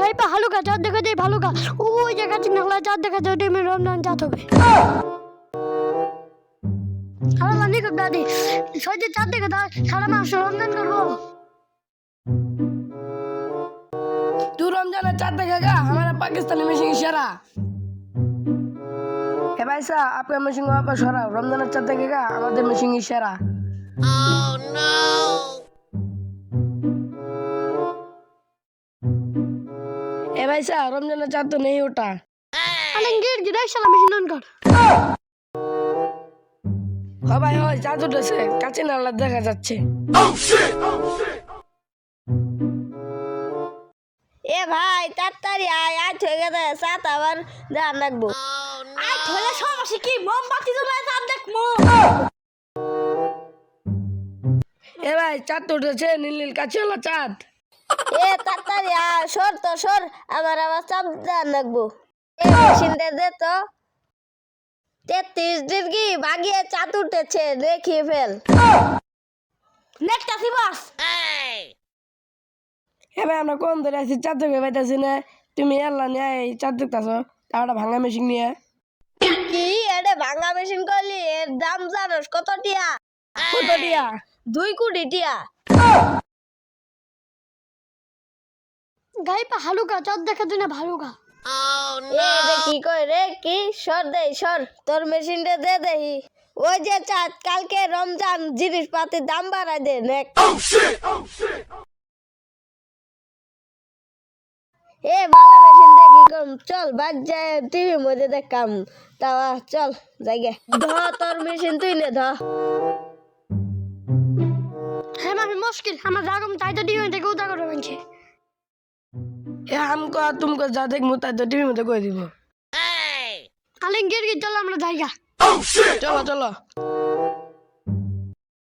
গাই পা হালুকা চাঁদ দেখা যায় ভালুকা ওই জায়গা চিনালা চাঁদ দেখা যায় টিমে রমজান চাঁদ হবে আল্লাহ নিকট দাদি সহজে চাঁদ দেখা দাও সারা মাস রমজান করবো तू रमजान चाँद देखेगा हमारा पाकिस्तानी मशीन इशारा है भाई साहब आपका मशीन वापस हो रहा रमजान चाँद देखेगा हमारे मशीन इशारा ए भाई साहब रमजान चाँद तो नहीं उठा अरे गिर गिरा शाला मशीन ऑन कर हो भाई हो चाँद उठेছে কাছে নালা দেখা যাচ্ছে এ ভাই তাড়াতাড়ি আয় আজ হয়ে গেছে সাত আবার ধ্যান রাখবো আজ হলে সমস্যা কি মোমবাতি জ্বলে চাঁদ দেখবো এ ভাই চাঁদ তো উঠেছে নীল নীল কাছে হলো চাঁদ এ তাড়াতাড়ি আয় সর তো সর আমার আবার চাঁদ ধ্যান রাখবো এ মেশিনটা দে তো 33 ডিগ্রি ভাগিয়ে চাঁদ উঠেছে দেখিয়ে ফেল নেটটা সিবাস এ ভাই আমরা কোন ধরে আছি চাঁদ দেখে পাইতাছি না তুমি আল্লাহ নিয়ে এই চাঁদ দেখতাছো তারটা ভাঙা মেশিন নিয়ে কি এটা ভাঙা মেশিন করলি এর দাম জানোস কত টিয়া কত দিয়া 2 কোটি টিয়া গাই পা হালুকা চাঁদ দেখা যায় না ভালুকা এ রে কি কই রে কি সর দে সর তোর মেশিনটা দে দেহি ওই যে চাঁদ কালকে রমজান জিনিসপাতির দাম বাড়াই দে নেক এ ভালো মেশিন দেখি কম চল বাদ যায় টিভি মধ্যে দেখাম তাও চল জায়গা ধ তোর মেশিন তুই নে ধ হ্যাঁ মামি মুশকিল আমার রাগম তাইটা দিও থেকে উদা করে বানছে এ हमको तुमको जा देख मुता तो टीवी में तो कोई দিব আলে गिर गिर চল আমরা জায়গা চলো চলো